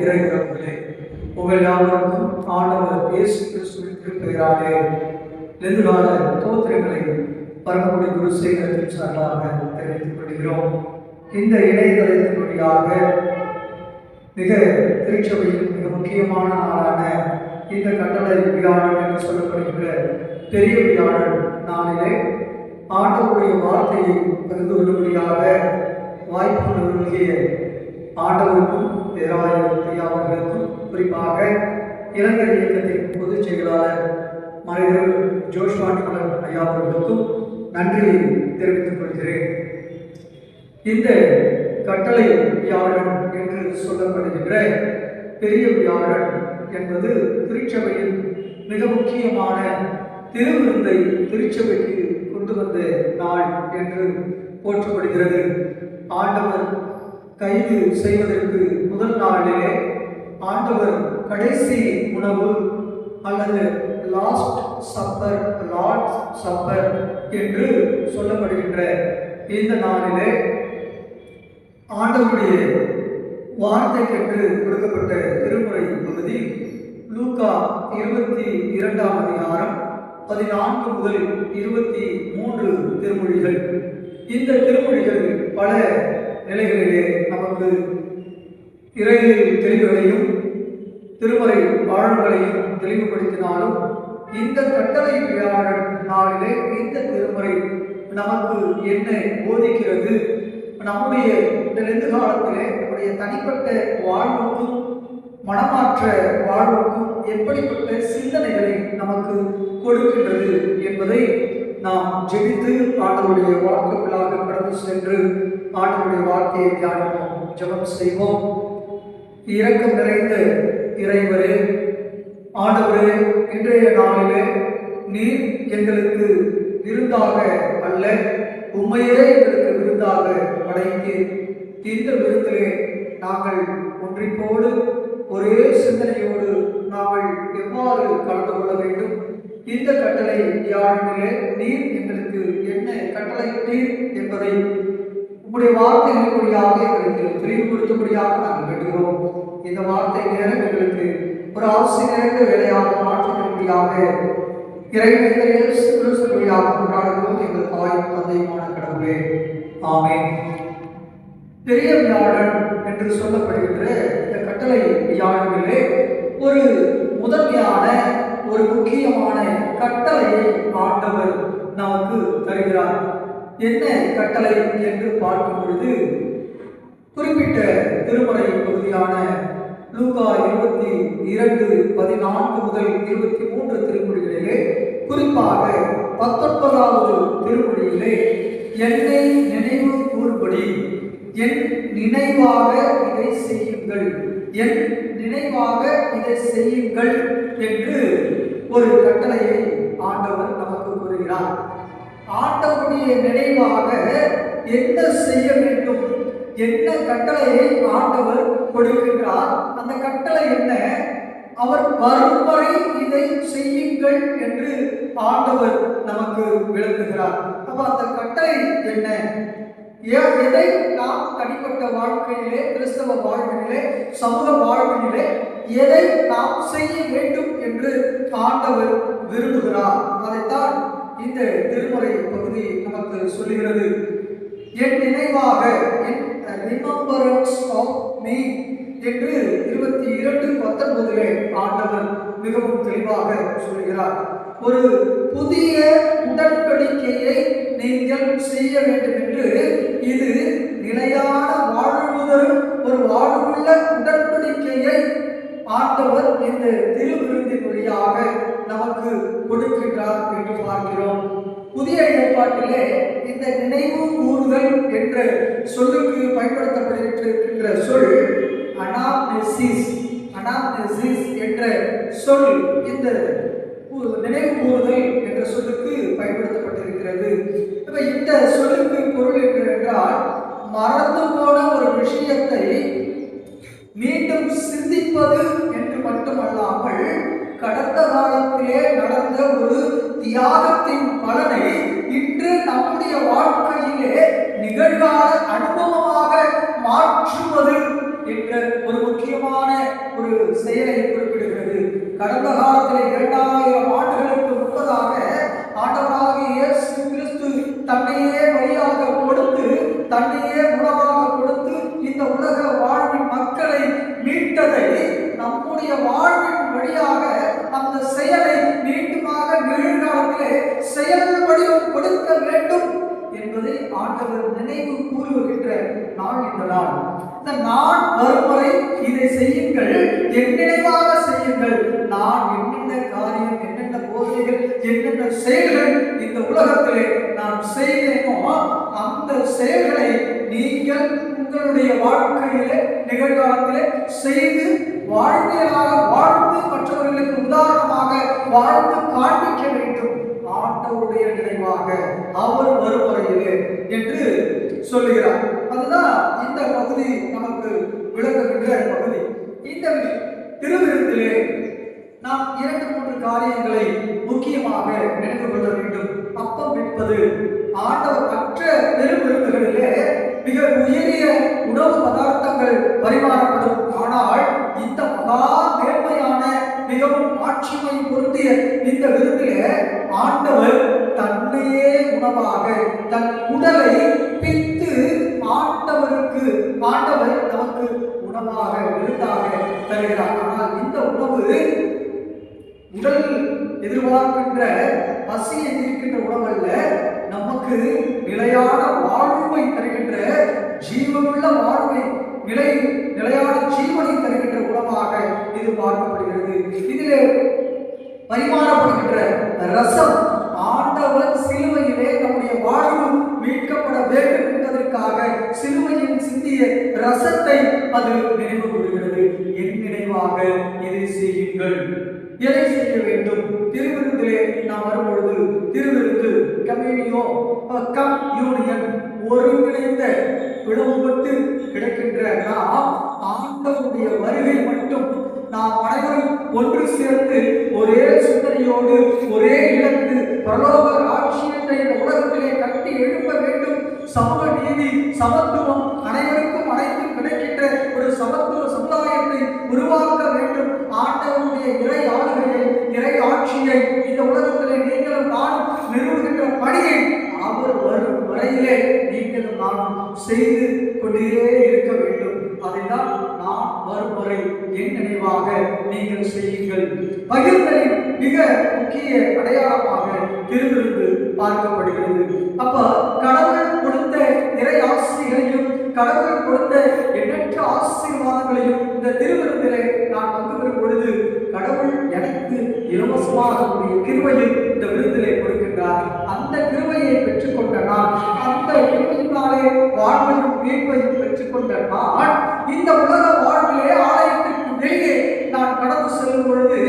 இறைவர்களே, உங்கள் யாவருக்கும் ஆண்டவர் இயேசு கிறிஸ்துவின் திருப்பெயராலே எதிர்கால தோத்திரங்களை பரமக்குடி குரு சேகரத்தின் சார்பாக தெரிவித்துக் கொள்கிறோம். இந்த இணையதளத்தின் வழியாக திருச்சபையில் மிக முக்கியமான நாளான இந்த கட்டளை வியாழன் என்று சொல்லப்படுகிற பெரிய வியாழன் நாளிலே ஆண்டவருடைய வார்த்தையை பகிர்ந்து கொள்ளும்படியாக வாய்ப்பு நல்கிய ஆண்டவருக்கும் பேராயர் அவர்களுக்கும், குறிப்பாக இளைஞர் இயக்கத்தின் பொதுச் செயலாளர் மறைவர் ஜோஷ்வானிமலர் ஐயா அவர்களுக்கும் நன்றியை தெரிவித்துக் கொள்கிறேன். இந்த கட்டளை வியாழன் என்று சொல்லப்படுகின்ற பெரிய வியாழன் என்பது திருச்சபையின் மிக முக்கியமான திருவிருந்தை திருச்சபைக்கு கொண்டு வந்த நாள் என்று போற்றப்படுகிறது. ஆண்டவர் கைது செய்வதற்கு முதல் நாளிலே ஆண்டவர் கடைசி உணவு அல்லது லாஸ்ட் சப்பர், லார்ட் சப்பர் என்று சொல்லப்படுகின்ற இந்த நாளிலே ஆண்டவருடைய வார்த்தைக்கென்று கொடுக்கப்பட்ட திருமுறை பகுதி லூக்கா 22 அதிகாரம் 14 முதல் 23 திருமொழிகள். இந்த திருமொழிகள் பல நிலைகளிலே நமக்கு இறையியல் தெளிவுகளையும் திருமறை ஆழங்களையும் தெளிவுபடுத்தினாலும், இந்த கட்டளை வியாழன் நாளிலே இந்த திருமுறை நமக்கு என்ன போதிக்கிறது, நம்முடைய இந்த எதிர்காலத்திலே நம்முடைய தனிப்பட்ட வாழ்வுக்கும் மனமாற்ற வாழ்வுக்கும் எப்படிப்பட்ட சிந்தனைகளை நமக்கு கொடுக்கின்றது என்பதை நாம் ஜெபித்து ஆண்டவருடைய வார்த்தைகளாக கடந்து சென்று ஆண்டவருடைய வார்த்தையை தியானிப்போம், ஜெபம் செய்வோம். இரக்கம் நிறைந்த இறைவரே, ஆண்டவரே, இன்றைய நாளிலே நீர் எங்களுக்கு விருந்தாக அல்ல, உண்மையே எங்களுக்கு விருந்தாக படைத்து இந்த விருந்திலே நாங்கள் ஒன்றிப்போடு ஒரே சிந்தனையோடு நாங்கள் எவ்வாறு கலந்து கொள்ள வேண்டும், இந்த கட்டளை யாழிலே நீர் எங்களுக்கு என்ன கட்டளையிட்டீர் என்பதை உங்களுடைய வார்த்தைகளின் வழியாக எங்களுக்கு தெளிவுபடுத்தும்படியாக நாங்கள் வேண்டுகிறோம். இந்த வார்த்தை நேரம் எங்களுக்கு ஒரு ஆசிரியர் வேலையாக மாற்றும்படியாக இறைவழியாக கொண்டாடுகிறோம். எங்கள் தாய் தந்தையுமான கடவுளே, ஆமென். பெரிய வியாழன் என்று சொல்லப்படுகின்ற இந்த கட்டளை வியாழனிலே ஒரு முதன்மையான ஒரு முக்கியமான கட்டளையை ஆண்டவர் நமக்கு தருகிறார். என்ன கட்டளை என்று பார்க்கும் பொழுது, குறிப்பிட்ட திருமுறை பகுதியான லூக்கா 22:14 முதல் 23 திருமொழிகளிலே, குறிப்பாக 19வது திருமொழியிலே என்னை நினைவு கூறும்படி, என் நினைவாக இதை செய்யுங்கள், என் நினைவாக இதை செய்யுங்கள் என்று ஒரு கட்டளையை ஆண்டவர் நமக்கு கூறுகிறார். ஆண்டவருடைய நினைவாக என்ன செய்ய வேண்டும், என்ன கட்டளையை ஆண்டவர் கொடுக்கின்றார், அந்த கட்டளை என்ன, அவர் வரும் வரை இதை செய்யுங்கள் என்று ஆண்டவர் நமக்கு விளக்குகிறார். அப்ப அந்த கட்டளை என்ன, எதை நாம் தனிப்பட்ட வாழ்க்கையிலே, கிறிஸ்தவ வாழ்வினிலே, சமூக வாழ்வினிலே எதை நாம் செய்ய வேண்டும் என்று ஆண்டவர் விரும்புகிறார், அதைத்தான் இந்த திருமுறை பகுதி நமக்கு சொல்லுகிறது. என் நினைவாக, என் ரிமெம்பரன்ஸ் ஆஃப் மீ என்று 22:19 ஆண்டவர் மிகவும் தெளிவாக சொல்கிறார். ஒரு புதிய உடன்படிக்கையை நீங்கள் செய்ய வேண்டும் என்று, இது நிலையான வாழ்வுதல் ஒரு வாழ்வுள்ள உடன்படிக்கையை ஆண்டவர் இந்த திருவிருந்தின் வழியாக நமக்கு கொடுக்கின்றார் என்று பார்க்கிறோம். புதிய ஏற்பாட்டிலே இந்த நினைவு கூறுதல் என்ற சொல்லுக்கு பயன்படுத்தப்பட்டிருக்கின்ற சொல் அனாம்னெசிஸ், அனாம்னெசிஸ் என்ற சொல் இந்த நினைவு கூறுதல் என்ற சொல்லுக்கு பயன்படுத்தப்பட்டிருக்கிறது. இந்த சொல்லுக்கு பொருள் என்றால், மறந்து போன ஒரு விஷயத்தை மீண்டும் சிந்திப்பது என்று மட்டுமல்லாமல், கடந்த காலத்திலே நடந்த ஒரு தியாகத்தின் பலனை இன்று நம்முடைய வாழ்க்கையிலே நிகழ்கால அனுபவமாக மாற்றுவது என்ற ஒரு செயலை குறிப்பிடுகிறது. கடந்த காலத்தில் 2000 ஆண்டுகளுக்கு முன்பதாக ஆண்டவராகிய இயேசு கிறிஸ்து தன்னையே பலியாக கொடுத்து, தன்னையே உணவாக கொடுத்து இந்த உலக வாழ்வின் மக்களை மீட்டதை நம்முடைய வாழ்வின் வழியாக அந்த செயலை மீண்டுமாக நிகழ்காலத்திலே செயல் வடிவம் கொடுக்க வேண்டும் என்பதை ஆண்டவர் நினைவு கூறுகின்ற நாள் இந்த நாள். இந்த நாள் வரும் வரை இதை செய்யுங்கள், என் நினைவாக செய்யுங்கள். நான் என்னென்ன காரியம், என்னென்ன போதைகள், என்னென்ன செயல்கள் இந்த உலகத்திலே நான் செய்தேனோ அந்த செயல்களை நீங்கள் உங்களுடைய வாழ்க்கையிலே நிகழ்காலத்திலே செய்து வாழ்வியலாக வாழ்ந்து மற்றவர்களுக்கு உதாரணமாக வாழ்ந்து காண்பிக்க வேண்டும். ஆண்டவருடைய நினைவாக அவர் வருமுறையிலே என்று சொல்லுகிறார். அதுதான் இந்த பகுதி நமக்கு விளக்குகின்ற பகுதி. இந்த திருவிருந்திலே நாம் 2-3 காரியங்களை முக்கியமாக நினைவு கொள்ள வேண்டும். அப்பம் விற்பது ஆண்டவர் மற்ற பெருவிருந்துகளிலே மிக உயரிய உணவு பதார்த்தங்கள் பரிமாறப்படும். ஆனால் இந்த மகா மேன்மையான மிகவும் ஆட்சிமை பொருந்திய இந்த விருந்திலே ஆண்டவர் தன்னையே உணவாக தன் உடலை பித்து ஆண்டவர் நமக்கு உணவாக விருந்தாக தருகிறார். ஆனால் இந்த உணவு உடல் எதிர்பார்க்கின்ற பசியை தீர்க்கின்ற உணவல்ல, நமக்கு நிலையான வாழ்வை தருகின்ற ஜீவனுள்ள வாழ்வை நிலையான ஜீவனை தருகின்ற உணவாக இது பார்க்கப்படுகிறது. இதிலே பரிமாறப்படுகின்ற ரசம் ஆண்டவர் சிலுவையிலே நம்முடைய வாழ்வு மீட்கப்பட வேண்டும் என்பதற்காக சிலுவையில் சிந்திய ரசத்தை அது நினைவு கூறுகிறது. என் நினைவாக இதை செய்யுங்கள். எதை செய்ய வேண்டும்? திருவிருந்திலே நாம் வரும்பொழுது திருவிருந்து கம்யூனியோ யூனியன் ஒருங்கிணைந்த பிளவுபட்டு கிடக்கின்ற நாம் ஆண்டவருடைய வருகை மட்டும் நாம் அனைவரும் ஒன்று சேர்ந்து ஒரே சிந்தனையோடு ஒரே இலக்கு பரலோக ஆட்சி என்ற இந்த உலகத்திலே கட்டி எழுப்ப வேண்டும். சமூக நீதி, சமத்துவம், அனைவருக்கும் அனைத்தும் கிடைக்கின்ற ஒரு சமத்துவ சமுதாயத்தை உருவாக்க வேண்டும். ஆண்டவருடைய இறை ஆளுகையை, இறை ஆட்சியை இந்த உலகத்திலே நீங்களும் நானும் நிறுவுகின்ற பணியை அவர் வரும் வரையிலே நீங்களும் நானும் செய்து கொண்டே இருக்க வேண்டும். அதைதான் நான் வரும் வரை என் நினைவாக நீங்கள் செய்யுங்கள். பகிர்ந்தலின் மிக முக்கிய அடையாளமாக திருவிருந்து பார்க்கப்படுகிறது. அப்ப கடவுள் கொடுத்த இறை ஆசிரியர்களையும் கடவுள் கொடுத்த எண்ணற்ற ஆசீர்வாதங்களையும் இந்த திருவிருந்திலே நான் பங்கு பெறும் பொழுது கடவுள் எனக்கு இலவசமாக கிருபையை இந்த விருந்திலே கொடுக்கின்றார். அந்த கிருபையை பெற்றுக்கொண்ட நான், அந்த கிருபையினாலே வாழ்வையும் மீட்பையும் பெற்றுக்கொண்ட நான் இந்த உலக வாழ்விலே ஆலயத்திற்கு வெளியே நான் கடந்து செல்லும் பொழுது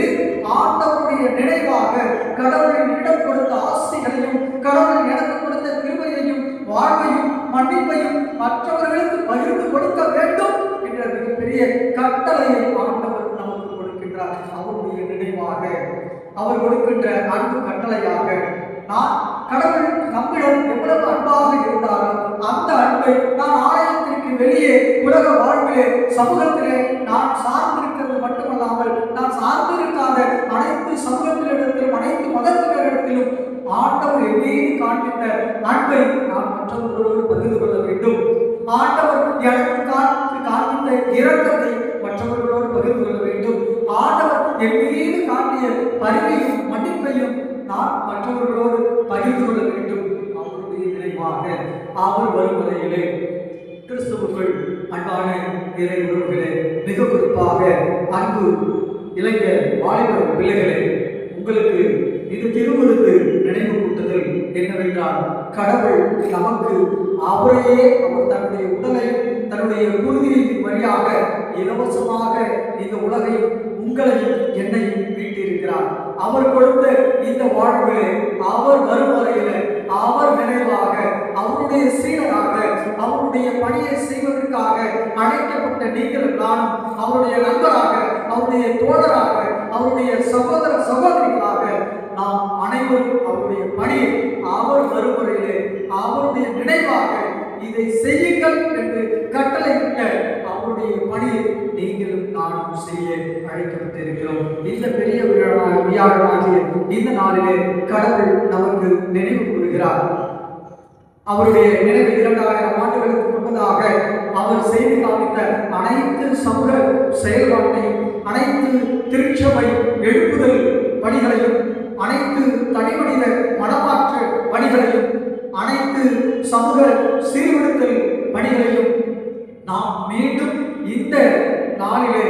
ஆண்டவருடைய நினைவாக கடவுளின் இடம் கொடுத்த ஆசைகளையும் கடவுள் எனக்கு கொடுத்த கிருபையையும் வாழ்வையும் மன்னிப்பையும் மற்றவர்களுக்கு பகிர்ந்து கொடுக்க வேண்டும் என்ற மிகப்பெரிய கட்டளையை ஆண்டவர் நமக்கு கொடுக்கின்றார். அவருடைய நினைவாக அவர் கொடுக்கின்ற அன்பு கட்டளையாக நான் கடவுள் நம்மிடம் எவ்வளவு அன்பாக இருந்தாலும் அந்த அன்பை நான் ஆலயத்திற்கு வெளியே உலக வாழ்விலே சமூகத்திலே நான் சார்ந்திருக்கிறது மட்டுமல்லாமல் நான் சார்ந்திருக்காத அனைத்து சமூகத்திலிடத்திலும் அனைத்து மதத்தினரிடத்திலும் ஆண்டவர் எவ்வளவு காண்பித்த அன்பை நான் மற்றவர்களோடு பகிர்ந்து கொள்ள வேண்டும். ஆண்டவர் எனக்கு காண்பித்த இரக்கத்தை மற்றவர்களோடு பகிர்ந்து கொள்ள வேண்டும். ஆண்டவர் எவ்வளவு காட்டிய பரிவையும் மன்னிப்பையும் நான் மற்றவர்களோடு பகிர்ந்து கொள்ள வேண்டும். அவருடைய நினைவாக அவர் வருவதையிலே கிறிஸ்துவுக்குள் அன்பான இறை உறவுகளே, மிக குறிப்பாக அன்பு இளைஞர் வாலிபர் பிள்ளைகளே, உங்களுக்கு இது திருவிருந்து நினைவு கூட்டுதல் என்னவென்றால் கடவுள் நமக்கு அவரையே அவர் தன்னுடைய உடலையும் தன்னுடைய குருதியின் வழியாக இலவசமாக இந்த உலகையும் உங்களையும் என்னையும் மீட்டிருக்கிறார். அவர் கொடுத்த இந்த வாழ்விலே அவர் வரும் வரையில அவர் நினைவாக அவருடைய சீடராக அவருடைய பணியை செய்வதற்காக அழைக்கப்பட்ட நீங்களும் நானும் அவருடைய நண்பராக அவருடைய தோழராக அவருடைய சகோதர சகோதரிகளாக நாம் அனைவரும் அவருடைய பணியை அவர் வருமுறையிலே அவருடைய நினைவாக இதை செய்யுங்கள் என்று கட்டளையிட்ட அவருடைய பணியை நீங்களும் நானும் செய்ய அழைக்கப்பட்டிருக்கிறோம். இந்த பெரிய வியாழனாகிய இந்த நாளிலே கடவுள் நமக்கு நினைவு கூறுகிறார். அவருடைய நினைவு 2000 ஆண்டுகளுக்கு முன்பதாக அவர் செய்து காமித்த அனைத்து சமூக செயல்பாட்டையும், அனைத்து திருச்சபை எழுப்புதல் பணிகளையும், அனைத்து தனிமனித மனமாற்ற பணிகளையும், அனைத்து சமூக சீர்திருத்தல் பணிகளையும் நாம் மீண்டும் இந்த நாளிலே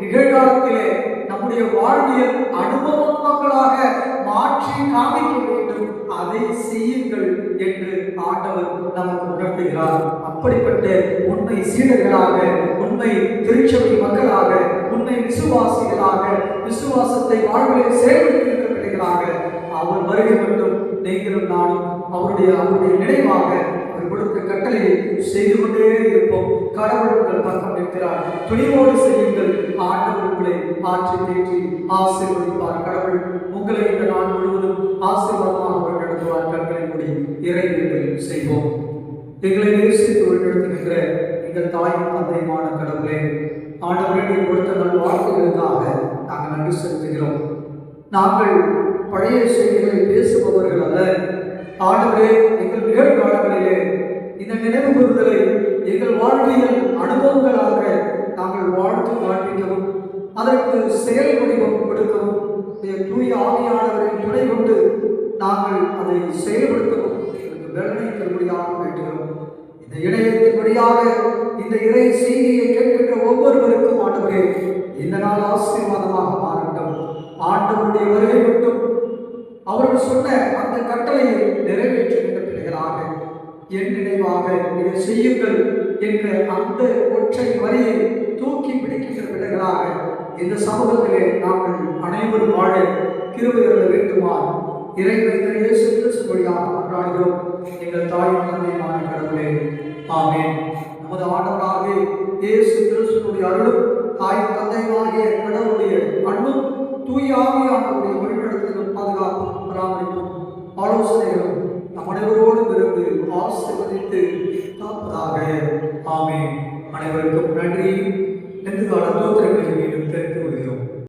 நிகழ்காலத்திலே நம்முடைய வாழ்வியல் அனுபவங்களாக மாற்றி காமிக்க வேண்டும். அதை செய்யுங்கள் என்று ஆண்டவர் நமக்கு உணர்த்துகிறார். அப்படிப்பட்ட உண்மை சீடர்களாக, உண்மை திருச்சபை மக்களாக, உண்மை விசுவாசிகளாக, விசுவாசத்தை வாழ்விலே செயல்படுத்துகிறவர்களாக அவர் வருகை மட்டும் நீங்களும் நானும் அவருடைய நினைவாக அவர் கொடுத்த கட்டளையை செய்து கொண்டே இருப்போம். கடவுள் உங்கள் பக்கம் இருக்கிறார். துணிவோடு செய்யுங்கள். ஆண்டவர் உங்களை ஆற்றி தேற்றி ஆசீர்வதிப்பார். கடவுள் உங்களை இந்த நாள் முழுவதும் ஆசீர்வாதமாக வழிநடத்துவார். கண்களை மூடி இறைவேண்டல் செய்வோம். எங்களை நேசித்து வழிநடத்துகின்ற எங்கள் தாயும் தந்தையுமான கடவுளே, ஆண்டவரே கொடுத்த நல் வார்த்தைகளுக்காக நாங்கள் நன்றி செலுத்துகிறோம். நாங்கள் பழைய செய்திகளை பேசுபவர்கள் அல்ல. ஆண்டவரே, எங்கள் நிகழ்காலங்களிலே இந்த நினைவு கூறுதலை எங்கள் வாழ்வியல் அனுபவங்களாக நாங்கள் வாழ்த்து வாழ்விக்கவும், அதற்கு செயல் வடிவம் கொடுக்கவும் தூய ஆவியானவரின் துணை கொண்டு நாங்கள் அதை செயல்படுத்தவும் எங்களுக்கு வேதனை தரும்படியாக வேண்டுகிறோம். இந்த இணையத்தின் வழியாக இந்த இறை செய்தியை கேட்கின்ற ஒவ்வொருவருக்கும் ஆண்டவரே இந்த நாள் ஆசீர்வாதமாக மாறட்டும். ஆண்டவருடைய வருகை மட்டும் அவர்கள் சொன்ன அந்த கட்டளையை நிறைவேற்றுகின்ற பிள்ளைகளாக, என் நினைவாக இதை செய்யுங்கள் என்ற அந்த ஒற்றை வரியை தூக்கி பிடிக்கின்ற பிள்ளைகளாக இந்த சமூகத்திலே நாங்கள் அனைவரும் வாழ கிருபை அருள வேண்டுமாறு இறைவன் இயேசு கிறிஸ்து வழியாக கொண்டாடுகிறோம். எங்கள் தாயின் தந்தையுமான கடவுளே, ஆமென். நமது ஆண்டவராகிய இயேசு கிறிஸ்துவினுடைய அருளும், தாயின் தந்தையுமாகிய கடவுளுடைய அன்பும், தூய ஆவியானவருடைய வழிநடத்துதலும், பாதுகாப்பும், பராமரிப்பும், ஆலோசனைகளும் நம் அனைவரோடும் இருந்து ஆசீர்வதித்து காப்பதாக. ஆமென். அனைவருக்கும் நன்றி. எதிர்கால